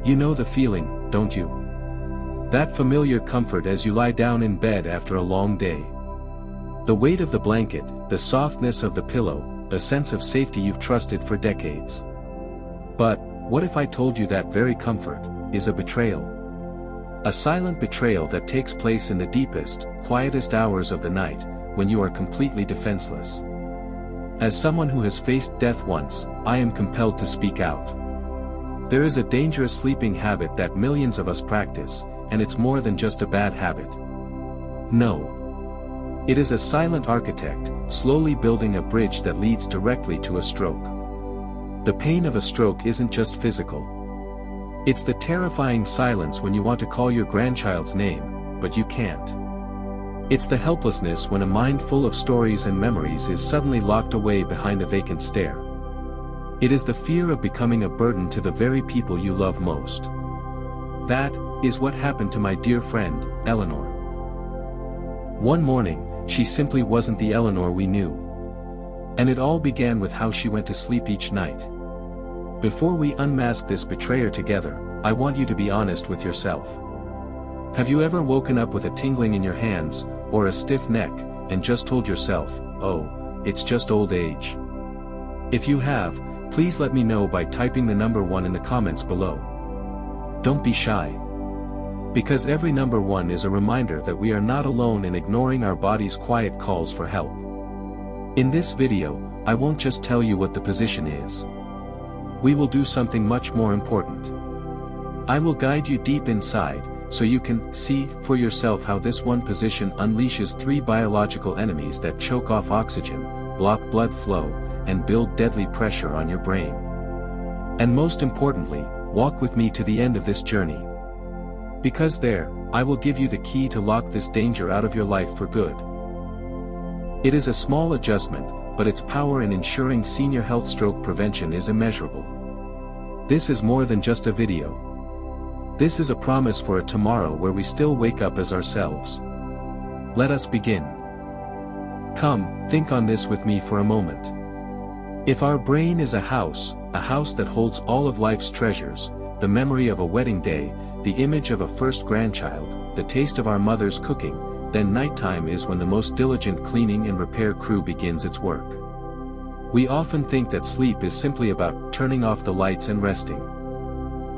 You know the feeling, don't you? That familiar comfort as you lie down in bed after a long day. The weight of the blanket, the softness of the pillow, a sense of safety you've trusted for decades. But, what if I told you that very comfort is a betrayal? A silent betrayal that takes place in the deepest, quietest hours of the night, when you are completely defenseless. As someone who has faced death once, I am compelled to speak out. There is a dangerous sleeping habit that millions of us practice, and it's more than just a bad habit. No. It is a silent architect, slowly building a bridge that leads directly to a stroke. The pain of a stroke isn't just physical. It's the terrifying silence when you want to call your grandchild's name, but you can't. It's the helplessness when a mind full of stories and memories is suddenly locked away behind a vacant stare. It is the fear of becoming a burden to the very people you love most. That is what happened to my dear friend, Eleanor. One morning, she simply wasn't the Eleanor we knew. And it all began with how she went to sleep each night. Before we unmask this betrayer together, I want you to be honest with yourself. Have you ever woken up with a tingling in your hands, or a stiff neck, and just told yourself, oh, it's just old age? If you have, please let me know by typing the number 1 in the comments below. Don't be shy. Because every number 1 is a reminder that we are not alone in ignoring our body's quiet calls for help. In this video, I won't just tell you what the position is. We will do something much more important. I will guide you deep inside, so you can see for yourself how this one position unleashes 3 biological enemies that choke off oxygen, block blood flow, and build deadly pressure on your brain. And most importantly, walk with me to the end of this journey. Because there, I will give you the key to lock this danger out of your life for good. It is a small adjustment, but its power in ensuring senior health stroke prevention is immeasurable. This is more than just a video. This is a promise for a tomorrow where we still wake up as ourselves. Let us begin. Come, think on this with me for a moment. If our brain is a house that holds all of life's treasures, the memory of a wedding day, the image of a first grandchild, the taste of our mother's cooking, then nighttime is when the most diligent cleaning and repair crew begins its work. We often think that sleep is simply about turning off the lights and resting.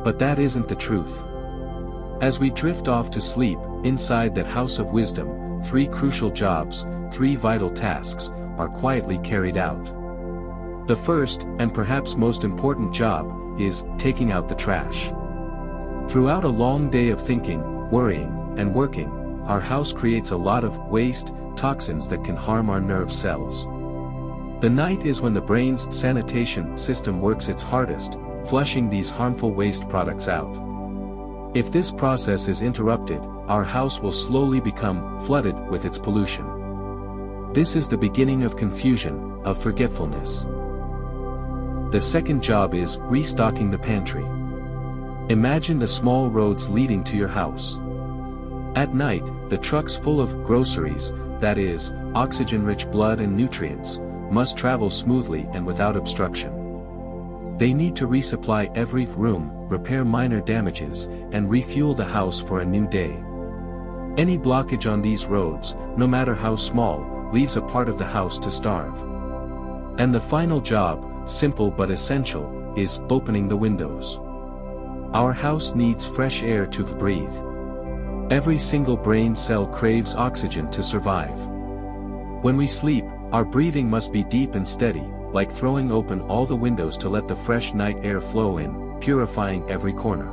But that isn't the truth. As we drift off to sleep, inside that house of wisdom, 3 crucial jobs, 3 vital tasks, are quietly carried out. The first, and perhaps most important job, is taking out the trash. Throughout a long day of thinking, worrying, and working, our house creates a lot of waste, toxins that can harm our nerve cells. The night is when the brain's sanitation system works its hardest, flushing these harmful waste products out. If this process is interrupted, our house will slowly become flooded with its pollution. This is the beginning of confusion, of forgetfulness. The second job is restocking the pantry. Imagine the small roads leading to your house. At night, the trucks full of groceries, that is, oxygen-rich blood and nutrients, must travel smoothly and without obstruction. They need to resupply every room, repair minor damages, and refuel the house for a new day. Any blockage on these roads, no matter how small, leaves a part of the house to starve. And the final job, simple but essential, is opening the windows. Our house needs fresh air to breathe. Every single brain cell craves oxygen to survive. When we sleep, our breathing must be deep and steady, like throwing open all the windows to let the fresh night air flow in, purifying every corner.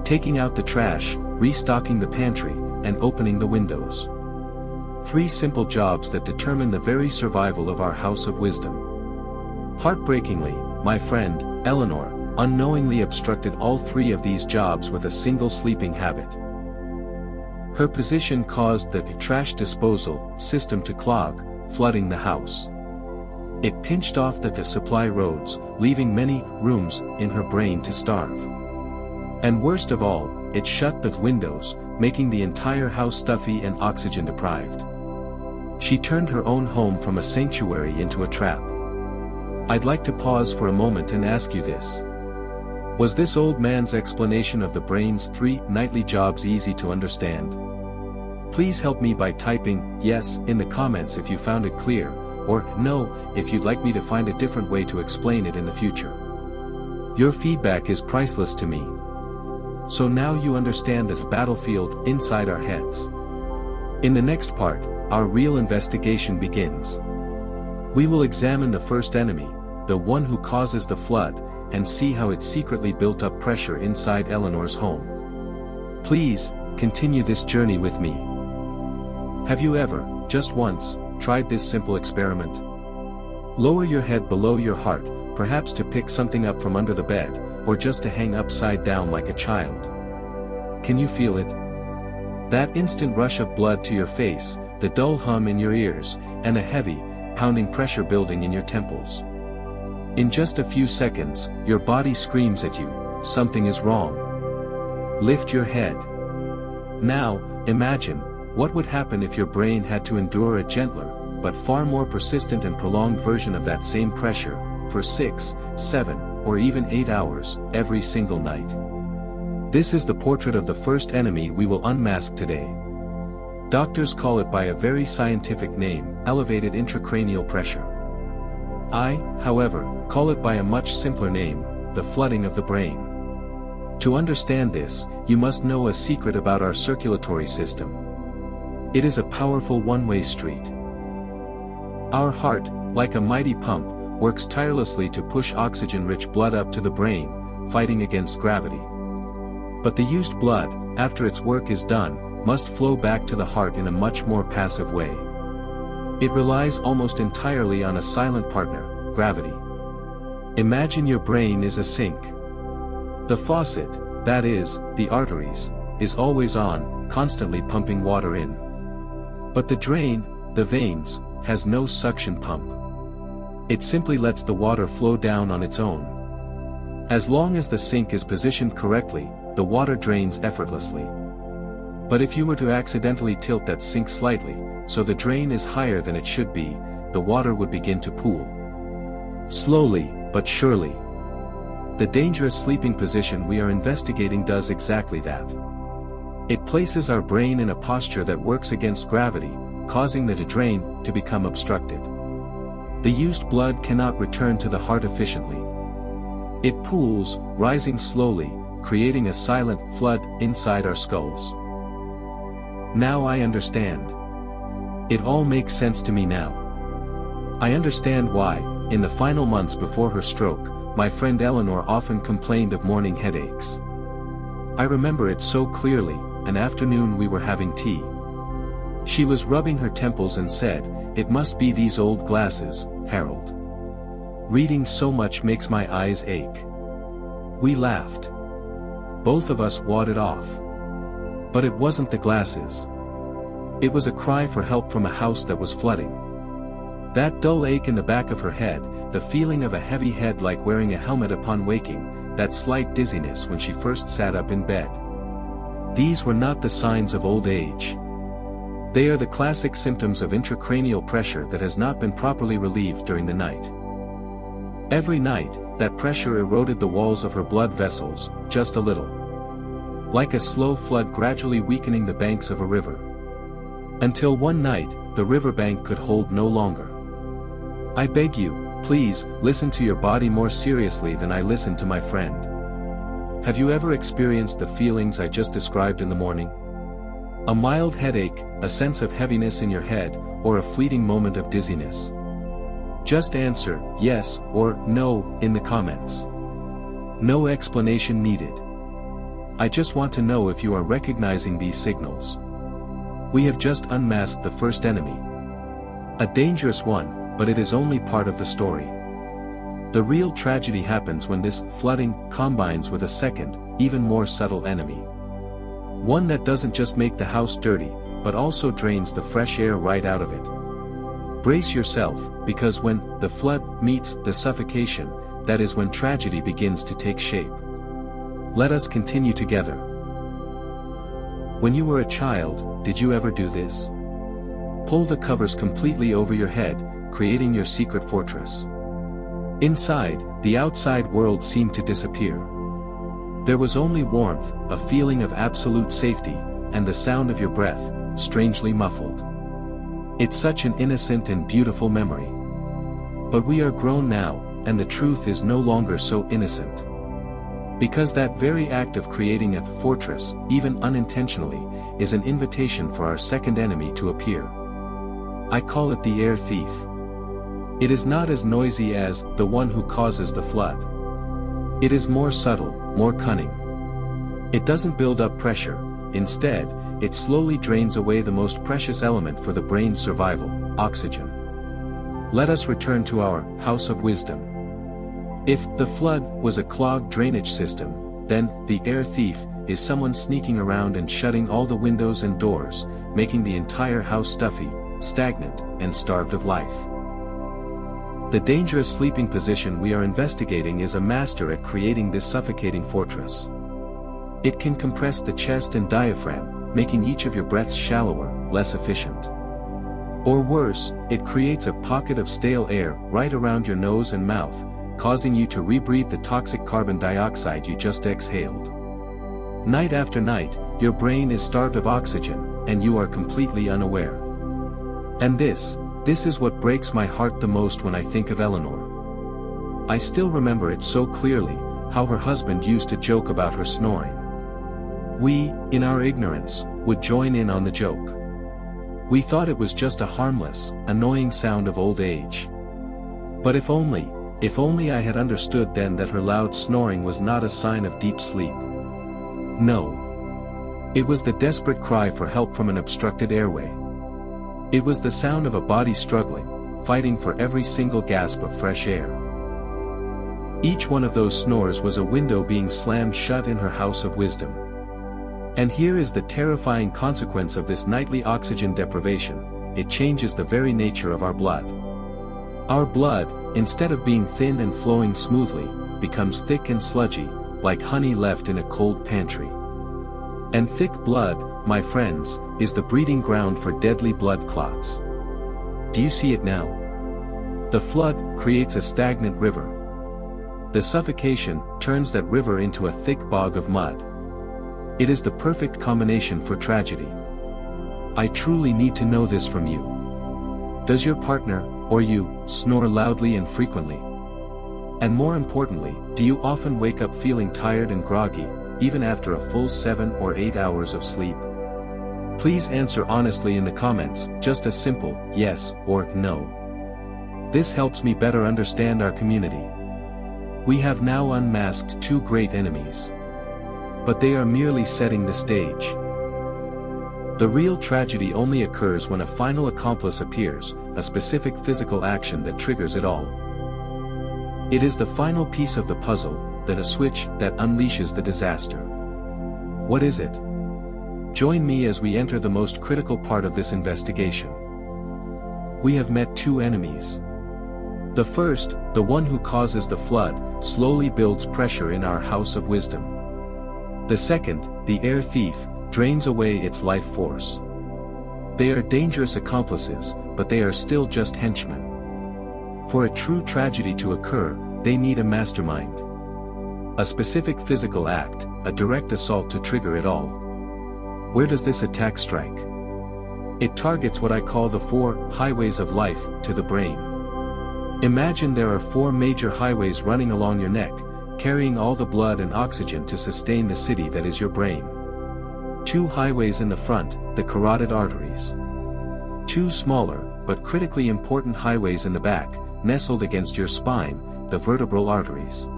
Taking out the trash, restocking the pantry, and opening the windows. 3 simple jobs that determine the very survival of our house of wisdom. Heartbreakingly, my friend, Eleanor, unknowingly obstructed all 3 of these jobs with a single sleeping habit. Her position caused the trash disposal system to clog, flooding the house. It pinched off the supply roads, leaving many rooms in her brain to starve. And worst of all, it shut the windows, making the entire house stuffy and oxygen deprived. She turned her own home from a sanctuary into a trap. I'd like to pause for a moment and ask you this. Was this old man's explanation of the brain's 3 nightly jobs easy to understand? Please help me by typing yes in the comments if you found it clear, or no if you'd like me to find a different way to explain it in the future. Your feedback is priceless to me. So now you understand the battlefield inside our heads. In the next part, our real investigation begins. We will examine the first enemy, the one who causes the flood, and see how it secretly built up pressure inside Eleanor's home. Please, continue this journey with me. Have you ever, just once, tried this simple experiment? Lower your head below your heart, perhaps to pick something up from under the bed, or just to hang upside down like a child. Can you feel it? That instant rush of blood to your face, the dull hum in your ears, and a heavy, pounding pressure building in your temples. In just a few seconds, your body screams at you, something is wrong. Lift your head. Now, imagine, what would happen if your brain had to endure a gentler, but far more persistent and prolonged version of that same pressure, for 6, 7, or even 8 hours, every single night. This is the portrait of the first enemy we will unmask today. Doctors call it by a very scientific name, elevated intracranial pressure. I, however, call it by a much simpler name, the flooding of the brain. To understand this, you must know a secret about our circulatory system. It is a powerful one-way street. Our heart, like a mighty pump, works tirelessly to push oxygen-rich blood up to the brain, fighting against gravity. But the used blood, after its work is done, must flow back to the heart in a much more passive way. It relies almost entirely on a silent partner, gravity. Imagine your brain is a sink. The faucet, that is, the arteries, is always on, constantly pumping water in. But the drain, the veins, has no suction pump. It simply lets the water flow down on its own. As long as the sink is positioned correctly, the water drains effortlessly. But if you were to accidentally tilt that sink slightly, so the drain is higher than it should be, the water would begin to pool. Slowly, but surely. The dangerous sleeping position we are investigating does exactly that. It places our brain in a posture that works against gravity, causing the drain to become obstructed. The used blood cannot return to the heart efficiently. It pools, rising slowly, creating a silent flood inside our skulls. Now I understand. It all makes sense to me now. I understand why, in the final months before her stroke, my friend Eleanor often complained of morning headaches. I remember it so clearly. An afternoon we were having tea. She was rubbing her temples and said, "It must be these old glasses, Harold. Reading so much makes my eyes ache." We laughed. Both of us wadded off. But it wasn't the glasses. It was a cry for help from a house that was flooding. That dull ache in the back of her head, the feeling of a heavy head like wearing a helmet upon waking, that slight dizziness when she first sat up in bed. These were not the signs of old age. They are the classic symptoms of intracranial pressure that has not been properly relieved during the night. Every night, that pressure eroded the walls of her blood vessels, just a little. Like a slow flood gradually weakening the banks of a river. Until one night, the riverbank could hold no longer. I beg you, please, listen to your body more seriously than I listened to my friend. Have you ever experienced the feelings I just described in the morning? A mild headache, a sense of heaviness in your head, or a fleeting moment of dizziness? Just answer yes or no in the comments. No explanation needed. I just want to know if you are recognizing these signals. We have just unmasked the first enemy. A dangerous one, but it is only part of the story. The real tragedy happens when this flooding combines with a second, even more subtle enemy. One that doesn't just make the house dirty, but also drains the fresh air right out of it. Brace yourself, because when the flood meets the suffocation, that is when tragedy begins to take shape. Let us continue together. When you were a child, did you ever do this? Pull the covers completely over your head, creating your secret fortress. Inside, the outside world seemed to disappear. There was only warmth, a feeling of absolute safety, and the sound of your breath, strangely muffled. It's such an innocent and beautiful memory. But we are grown now, and the truth is no longer so innocent. Because that very act of creating a fortress, even unintentionally, is an invitation for our second enemy to appear. I call it the air thief. It is not as noisy as the one who causes the flood. It is more subtle, more cunning. It doesn't build up pressure, instead, it slowly drains away the most precious element for the brain's survival, oxygen. Let us return to our house of wisdom. If the flood was a clogged drainage system, then the air thief is someone sneaking around and shutting all the windows and doors, making the entire house stuffy, stagnant, and starved of life. The dangerous sleeping position we are investigating is a master at creating this suffocating fortress. It can compress the chest and diaphragm, making each of your breaths shallower, less efficient. Or worse, it creates a pocket of stale air right around your nose and mouth, causing you to rebreathe the toxic carbon dioxide you just exhaled. Night after night, your brain is starved of oxygen, and you are completely unaware. And this is what breaks my heart the most when I think of Eleanor. I still remember it so clearly, how her husband used to joke about her snoring. We, in our ignorance, would join in on the joke. We thought it was just a harmless, annoying sound of old age. But if only I had understood then that her loud snoring was not a sign of deep sleep. No. It was the desperate cry for help from an obstructed airway. It was the sound of a body struggling, fighting for every single gasp of fresh air. Each one of those snores was a window being slammed shut in her house of wisdom. And here is the terrifying consequence of this nightly oxygen deprivation: it changes the very nature of our blood. Our blood, instead of being thin and flowing smoothly, becomes thick and sludgy, like honey left in a cold pantry. And thick blood, my friends, is the breeding ground for deadly blood clots. Do you see it now? The flood creates a stagnant river. The suffocation turns that river into a thick bog of mud. It is the perfect combination for tragedy. I truly need to know this from you. Does your partner, or you, snore loudly and frequently? And more importantly, do you often wake up feeling tired and groggy, even after a full 7 or 8 hours of sleep? Please answer honestly in the comments, just a simple yes or no. This helps me better understand our community. We have now unmasked two great enemies. But they are merely setting the stage. The real tragedy only occurs when a final accomplice appears, a specific physical action that triggers it all. It is the final piece of the puzzle, a switch that unleashes the disaster. What is it? Join me as we enter the most critical part of this investigation. We have met two enemies. The first, the one who causes the flood, slowly builds pressure in our house of wisdom. The second, the air thief, drains away its life force. They are dangerous accomplices, but they are still just henchmen. For a true tragedy to occur, they need a mastermind. A specific physical act, a direct assault to trigger it all. Where does this attack strike? It targets what I call the 4 highways of life to the brain. Imagine there are 4 major highways running along your neck, carrying all the blood and oxygen to sustain the city that is your brain. 2 highways in the front, the carotid arteries. 2 smaller, but critically important highways in the back, nestled against your spine, the vertebral arteries.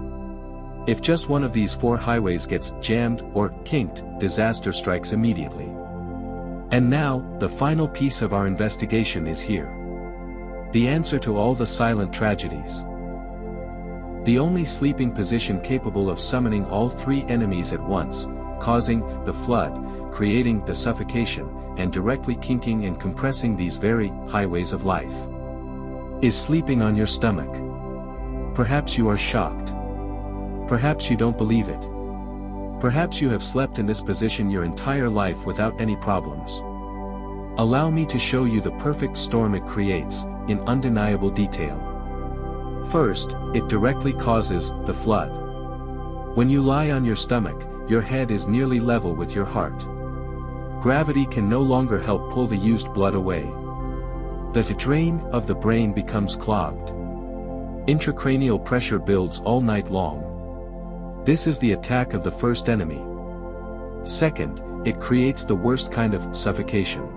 If just one of these 4 highways gets jammed or kinked, disaster strikes immediately. And now, the final piece of our investigation is here. The answer to all the silent tragedies. The only sleeping position capable of summoning all 3 enemies at once, causing the flood, creating the suffocation, and directly kinking and compressing these very highways of life, is sleeping on your stomach. Perhaps you are shocked. Perhaps you don't believe it. Perhaps you have slept in this position your entire life without any problems. Allow me to show you the perfect storm it creates, in undeniable detail. First, it directly causes the flood. When you lie on your stomach, your head is nearly level with your heart. Gravity can no longer help pull the used blood away. The drain of the brain becomes clogged. Intracranial pressure builds all night long. This is the attack of the first enemy. Second, it creates the worst kind of suffocation.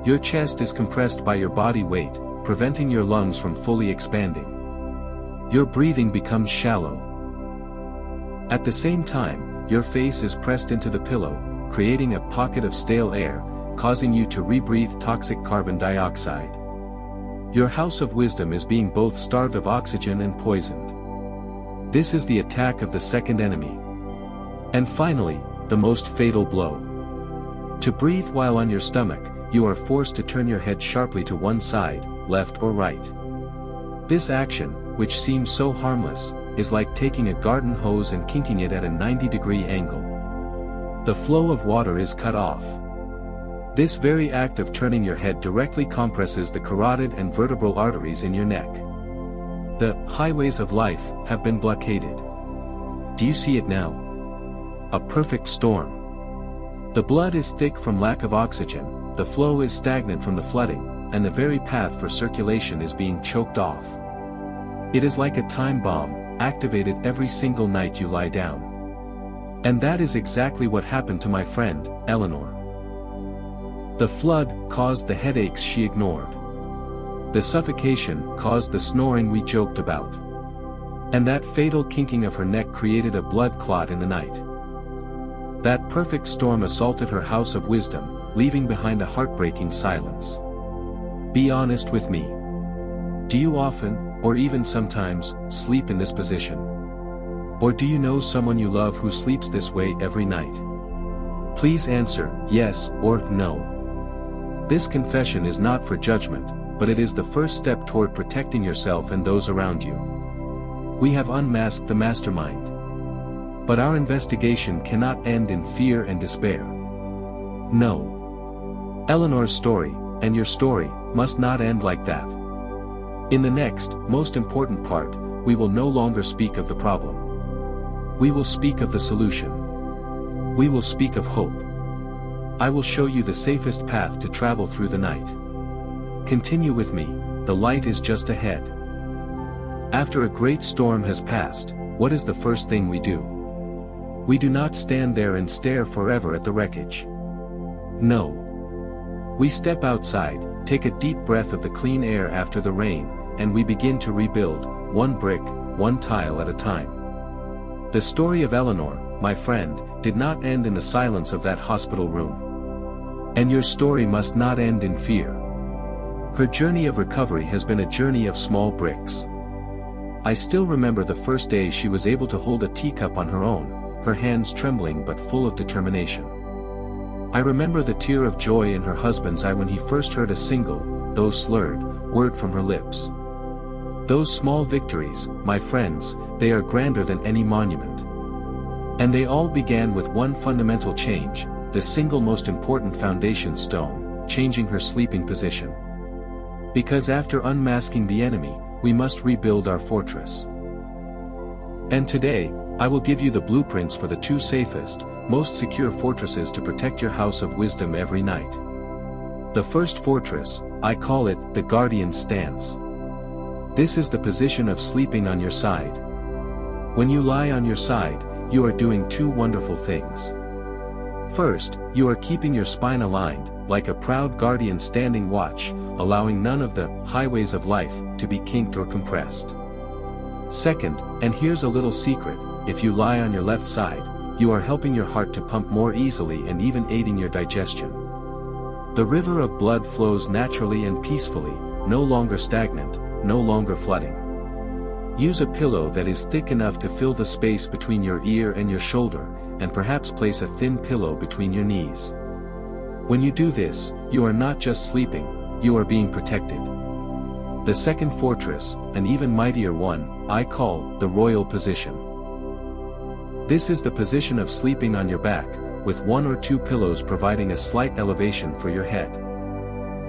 Your chest is compressed by your body weight, preventing your lungs from fully expanding. Your breathing becomes shallow. At the same time, your face is pressed into the pillow, creating a pocket of stale air, causing you to rebreathe toxic carbon dioxide. Your house of wisdom is being both starved of oxygen and poisoned. This is the attack of the second enemy. And finally, the most fatal blow. To breathe while on your stomach, you are forced to turn your head sharply to one side, left or right. This action, which seems so harmless, is like taking a garden hose and kinking it at a 90-degree angle. The flow of water is cut off. This very act of turning your head directly compresses the carotid and vertebral arteries in your neck. The highways of life have been blockaded. Do you see it now? A perfect storm. The blood is thick from lack of oxygen, the flow is stagnant from the flooding, and the very path for circulation is being choked off. It is like a time bomb, activated every single night you lie down. And that is exactly what happened to my friend, Eleanor. The flood caused the headaches she ignored. The suffocation caused the snoring we joked about. And that fatal kinking of her neck created a blood clot in the night. That perfect storm assaulted her house of wisdom, leaving behind a heartbreaking silence. Be honest with me. Do you often, or even sometimes, sleep in this position? Or do you know someone you love who sleeps this way every night? Please answer yes or no. This confession is not for judgment, but it is the first step toward protecting yourself and those around you. We have unmasked the mastermind. But our investigation cannot end in fear and despair. No. Eleanor's story, and your story, must not end like that. In the next, most important part, we will no longer speak of the problem. We will speak of the solution. We will speak of hope. I will show you the safest path to travel through the night. Continue with me, the light is just ahead. After a great storm has passed, what is the first thing we do? We do not stand there and stare forever at the wreckage. No. We step outside, take a deep breath of the clean air after the rain, and we begin to rebuild, one brick, one tile at a time. The story of Eleanor, my friend, did not end in the silence of that hospital room. And your story must not end in fear. Her journey of recovery has been a journey of small bricks. I still remember the first day she was able to hold a teacup on her own, her hands trembling but full of determination. I remember the tear of joy in her husband's eye when he first heard a single, though slurred, word from her lips. Those small victories, my friends, they are grander than any monument. And they all began with one fundamental change, the single most important foundation stone, changing her sleeping position. Because after unmasking the enemy, we must rebuild our fortress. And today, I will give you the blueprints for the two safest, most secure fortresses to protect your house of wisdom every night. The first fortress, I call it the guardian's stance. This is the position of sleeping on your side. When you lie on your side, you are doing two wonderful things. First, you are keeping your spine aligned, like a proud guardian standing watch, allowing none of the highways of life to be kinked or compressed. Second, and here's a little secret, if you lie on your left side, you are helping your heart to pump more easily and even aiding your digestion. The river of blood flows naturally and peacefully, no longer stagnant, no longer flooding. Use a pillow that is thick enough to fill the space between your ear and your shoulder, and perhaps place a thin pillow between your knees. When you do this, you are not just sleeping, you are being protected. The second fortress, an even mightier one, I call the royal position. This is the position of sleeping on your back, with one or two pillows providing a slight elevation for your head.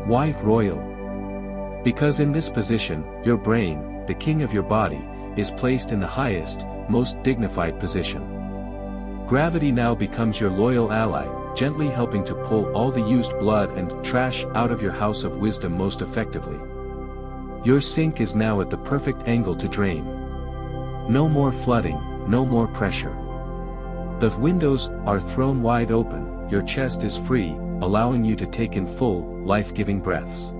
Why royal? Because in this position, your brain, the king of your body, is placed in the highest, most dignified position. Gravity now becomes your loyal ally, gently helping to pull all the used blood and trash out of your house of wisdom most effectively. Your sink is now at the perfect angle to drain. No more flooding, no more pressure. The windows are thrown wide open, your chest is free, allowing you to take in full, life-giving breaths.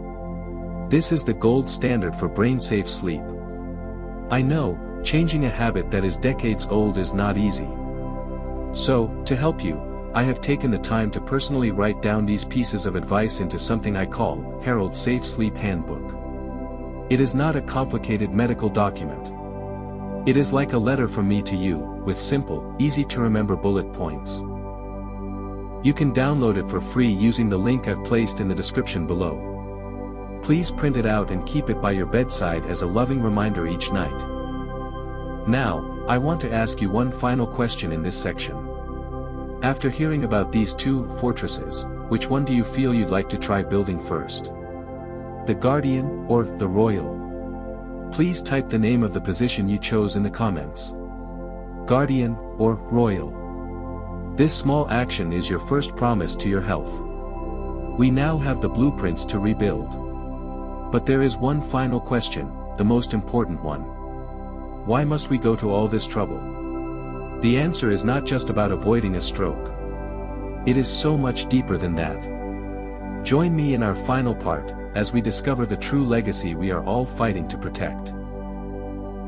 This is the gold standard for brain-safe sleep. I know, changing a habit that is decades old is not easy. So, to help you, I have taken the time to personally write down these pieces of advice into something I call Harold's Safe Sleep Handbook. It is not a complicated medical document. It is like a letter from me to you, with simple, easy-to-remember bullet points. You can download it for free using the link I've placed in the description below. Please print it out and keep it by your bedside as a loving reminder each night. Now, I want to ask you one final question in this section. After hearing about these two fortresses, which one do you feel you'd like to try building first? The Guardian or the Royal? Please type the name of the position you chose in the comments. Guardian or Royal? This small action is your first promise to your health. We now have the blueprints to rebuild. But there is one final question, the most important one. Why must we go to all this trouble? The answer is not just about avoiding a stroke. It is so much deeper than that. Join me in our final part, as we discover the true legacy we are all fighting to protect.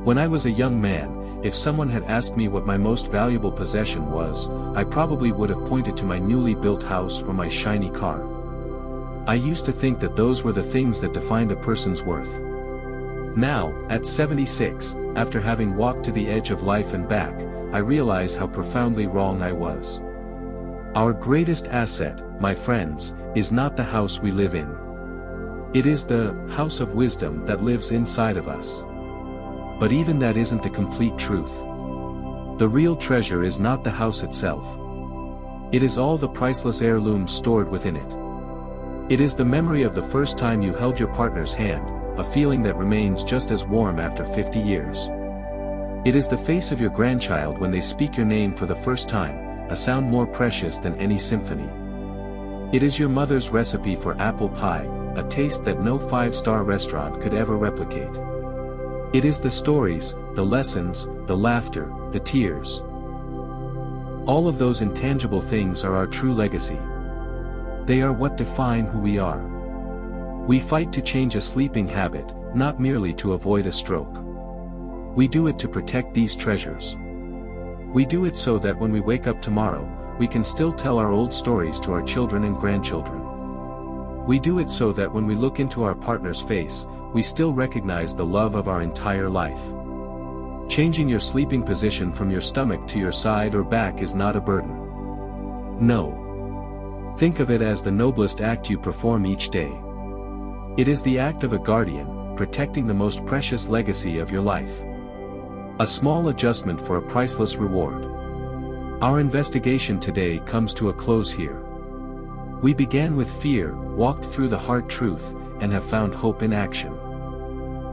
When I was a young man, if someone had asked me what my most valuable possession was, I probably would have pointed to my newly built house or my shiny car. I used to think that those were the things that defined a person's worth. Now, at 76, after having walked to the edge of life and back, I realize how profoundly wrong I was. Our greatest asset, my friends, is not the house we live in. It is the house of wisdom that lives inside of us. But even that isn't the complete truth. The real treasure is not the house itself. It is all the priceless heirlooms stored within it. It is the memory of the first time you held your partner's hand, a feeling that remains just as warm after 50 years. It is the face of your grandchild when they speak your name for the first time, a sound more precious than any symphony. It is your mother's recipe for apple pie, a taste that no five-star restaurant could ever replicate. It is the stories, the lessons, the laughter, the tears. All of those intangible things are our true legacy. They are what define who we are. We fight to change a sleeping habit, not merely to avoid a stroke. We do it to protect these treasures. We do it so that when we wake up tomorrow, we can still tell our old stories to our children and grandchildren. We do it so that when we look into our partner's face, we still recognize the love of our entire life. Changing your sleeping position from your stomach to your side or back is not a burden. No. Think of it as the noblest act you perform each day. It is the act of a guardian, protecting the most precious legacy of your life. A small adjustment for a priceless reward. Our investigation today comes to a close here. We began with fear, walked through the hard truth, and have found hope in action.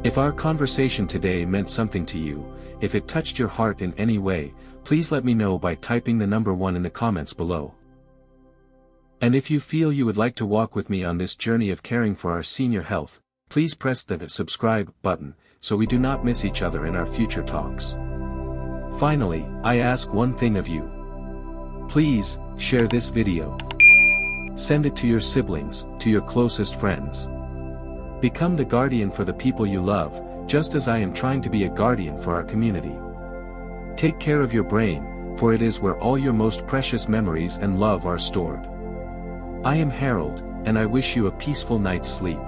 If our conversation today meant something to you, if it touched your heart in any way, please let me know by typing the number 1 in the comments below. And if you feel you would like to walk with me on this journey of caring for our senior health, please press the subscribe button, so we do not miss each other in our future talks. Finally, I ask one thing of you. Please, share this video. Send it to your siblings, to your closest friends. Become the guardian for the people you love, just as I am trying to be a guardian for our community. Take care of your brain, for it is where all your most precious memories and love are stored. I am Harold, and I wish you a peaceful night's sleep.